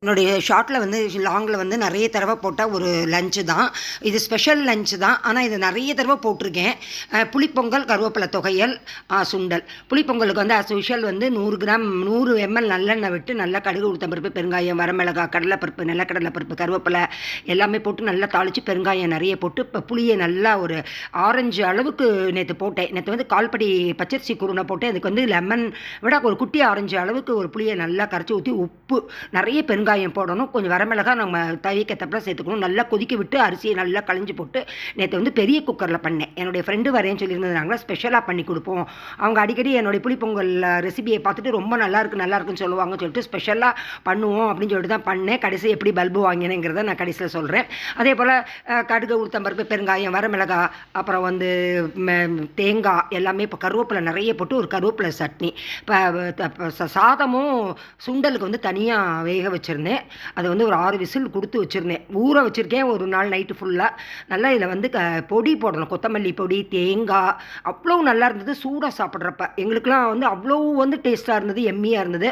என்னுடைய ஷார்ட்ல வந்து லாங்கில வந்து நெறைய தடவ போட்ட ஒரு லஞ்ச் தான். இது ஸ்பெஷல் லஞ்ச் தான். ஆனா, இது நெறைய தடவ போட்டுருக்கேன். புளிப்பொங்கல், கருவேப்பில தொகையல், சுண்டல். புளிப்பொங்கலுக்கு வந்து ஆஸ் யூசுவல் வந்து 100 கிராம் 100 எம்எல் நல்லெண்ணெய் விட்டு நல்லா கடுகு, உளுத்தம் பருப்பு, பெருங்காயம், வரமிளகாய், கடலைப்பருப்பு, நிலக்கடலை பருப்பு, கருவேப்பில எல்லாமே போட்டு நல்லா தாளிச்சு பெருங்காயம் நெறைய போட்டு, புளிய நல்லா ஒரு ஆரஞ்சு அளவுக்கு நேத்து போட்டேன். நேத்து வந்து 1/4 படி பச்சரிசி குருணை போட்டேன். அதுக்கு வந்து லெமன் விட ஒரு குட்டி ஆரஞ்சு அளவுக்கு ஒரு புளிய நல்லா கரைச்சு ஊத்தி, உப்பு நெறைய பெருங்காயம் போடணும். கொஞ்சம் வரமிளகாய் நம்ம தேவைக்கேத்தாப்புல சேர்த்துக்கணும். நல்லா கொதிக்க விட்டு அரிசியை நல்லா களைஞ்சு போட்டு நேற்று வந்து பெரிய குக்கரில் பண்ணேன். என்னுடைய ஃப்ரெண்டு வரேன்னு சொல்லியிருந்தாங்க, ஸ்பெஷலாக பண்ணி கொடுப்போம். அவங்க அடிக்கடி என்னுடைய புளிப்பொங்கல் ரெசிபியை பார்த்துட்டு ரொம்ப நல்லா இருக்குன்னு சொல்லுவாங்கன்னு சொல்லிட்டு ஸ்பெஷலாக பண்ணுவோம் அப்படின்னு சொல்லிட்டு தான் பண்ணேன். கடைசி எப்படி பல்பு வாங்கினேங்கிறத நான் கடைசியில் சொல்கிறேன். அதே போல் கடுகு, உளுத்தம்பருப்பு, பெருங்காயம், வரமிளகாய், அப்புறம் வந்து தேங்காய் எல்லாமே இப்போ கருவேப்பிலை நிறைய போட்டு ஒரு கருவேப்பிலை சட்னி. இப்போ சாதமும் சுண்டலுக்கு வந்து தனியாக வேக வச்சுருந்தேன். அதை வந்து ஒரு 6 விசில் கொடுத்து வச்சுருந்தேன். ஊற வச்சுருக்கேன் ஒரு நாள் நைட்டு ஃபுல்லாக. நல்லா இதில் வந்து பொடி போடணும், கொத்தமல்லி பொடி, தேங்காய். அவ்வளோ நல்லா இருந்தது சூடாக சாப்பிட்றப்ப. எங்களுக்கெலாம் வந்து அவ்வளோ வந்து டேஸ்ட்டாக இருந்தது, எம்மியாக இருந்தது.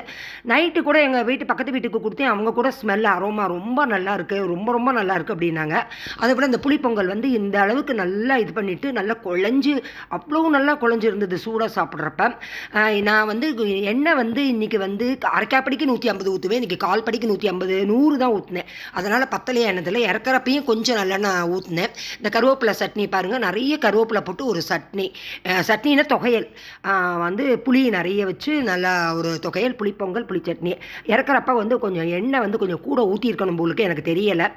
நைட்டு கூட எங்கள் பக்கத்து வீட்டுக்கு கொடுத்தேன். அவங்க கூட ஸ்மெல் அரோமா ரொம்ப நல்லா இருக்குது, ரொம்ப ரொம்ப நல்லா இருக்குது அப்படின்னாங்க. அதை விட இந்த புளிப்பொங்கல் வந்து இந்த அளவுக்கு நல்லா இது பண்ணிவிட்டு நல்லா குழஞ்சு அவ்வளோ நல்லா குழஞ்சி இருந்தது சூடாக சாப்பிட்றப்ப. நான் வந்து எண்ணெய் வந்து இன்றைக்கி வந்து 1/4 படிக்கு 150 ஊற்றுவேன். இன்றைக்கி 1/4 படிக்கு 150 100 தான் ஊற்றினேன். அதனால் பத்தலையா எண்ணத்தில் இறக்குறப்பையும் கொஞ்சம் நல்லெண்ணெய் ஊற்றினேன். இந்த கருவேப்பிலை சட்னி பாருங்கள், நிறைய கருவேப்பிலை போட்டு ஒரு சட்னி. சட்னின்னா தொகையல் வந்து புளி நிறைய வச்சு நல்லா ஒரு தொகையல், புளிப்பொங்கல், புளி சட்னி. இறக்குறப்ப வந்து கொஞ்சம் எண்ணெய் வந்து கொஞ்சம் கூட ஊற்றிருக்கணும் போலுக்கு, எனக்கு தெரியலை.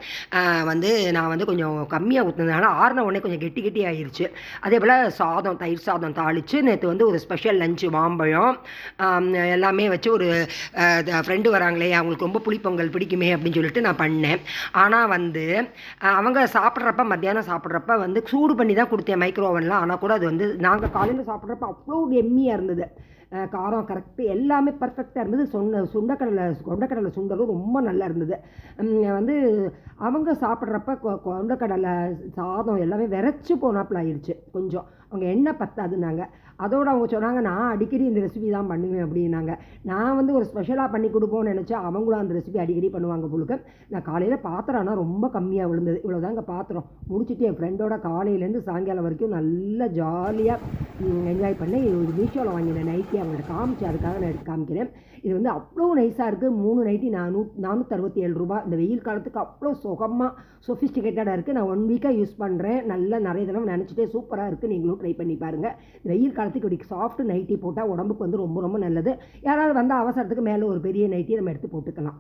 வந்து நான் வந்து கொஞ்சம் கம்மியாக ஊற்றினதுனால ஆறின உடனே கொஞ்சம் கெட்டி ஆயிடுச்சு. அதே போல் சாதம், தயிர் சாதம் தாளித்து நேற்று வந்து ஒரு ஸ்பெஷல் லஞ்சு, மாம்பழம் எல்லாமே வச்சு ஒரு ஃப்ரெண்டு வராங்களே அவங்களுக்கு ரொம்ப புளிப்பொங்கல் பிடிக்குமே அப்படின்னு சொல்லிட்டு நான் பண்ணேன். ஆனால் வந்து அவங்க சாப்பிட்றப்ப மத்தியானம் சாப்பிட்றப்ப வந்து சூடு பண்ணி தான் கொடுத்தேன் மைக்ரோ ஓவனில். ஆனால் கூட அது வந்து நாங்கள் காலையில் சாப்பிட்றப்ப அவ்வளோ எம்மியாக இருந்தது. காரம் கரெக்டு எல்லாமே பர்ஃபெக்டாக இருந்தது. கொண்டக்கடலை சுண்டலும் ரொம்ப நல்லா இருந்தது. வந்து அவங்க சாப்பிட்றப்ப கொண்டக்கடலை சாதம் எல்லாமே விரைச்சி போனாப்புல ஆயிடுச்சு. கொஞ்சம் அவங்க எண்ணெய் பத்தாதுன்னாங்க. அதோடு அவங்க சொன்னாங்க, நான் அடிக்கடி இந்த ரெசிபி தான் பண்ணுவேன் அப்படின்னாங்க. நான் வந்து ஒரு ஸ்பெஷலாக பண்ணி கொடுப்போம்னு நினச்சா அவங்களும் அந்த ரெசிபி அடிக்கடி பண்ணுவாங்க போலுக்கு. நான் காலையில் பாத்திரம் ஆனால் ரொம்ப கம்மியாக விழுந்தது. இவ்வளோதாங்க பாத்திரம் முடிச்சுட்டு என் ஃப்ரெண்டோட காலையிலேருந்து சாயங்காலம் வரைக்கும் நல்லா ஜாலியாக என்ஜாய் பண்ணி ஒரு மீஷோவில் வாங்கினேன் நைட்டி அவங்கள்ட்ட காமிச்சு, அதுக்காக நான் எடுத்து காமிக்கிறேன். இது வந்து அவ்வளோ நைஸாக இருக்குது. 3 நைட்டி 467 ரூபா. இந்த வெயில் காலத்துக்கு அவ்வளோ சுகமாக சொஃபிஸ்டிகேட்டடாக இருக்குது. நான் 1 வீக்காக யூஸ் பண்ணுறேன். நல்லா நிறைய தடவை நினச்சிட்டே சூப்பராக இருக்குது. நீங்களும் ட்ரை பண்ணி பாருங்கள். வெயில் காலத்துக்கு இப்படி சாஃப்ட் நைட்டி போட்டால் உடம்புக்கு வந்து ரொம்ப ரொம்ப நல்லது. யாராவது வந்து அவசரத்துக்கு மேலே ஒரு பெரிய நைட்டியை நம்ம எடுத்து போட்டுக்கலாம்.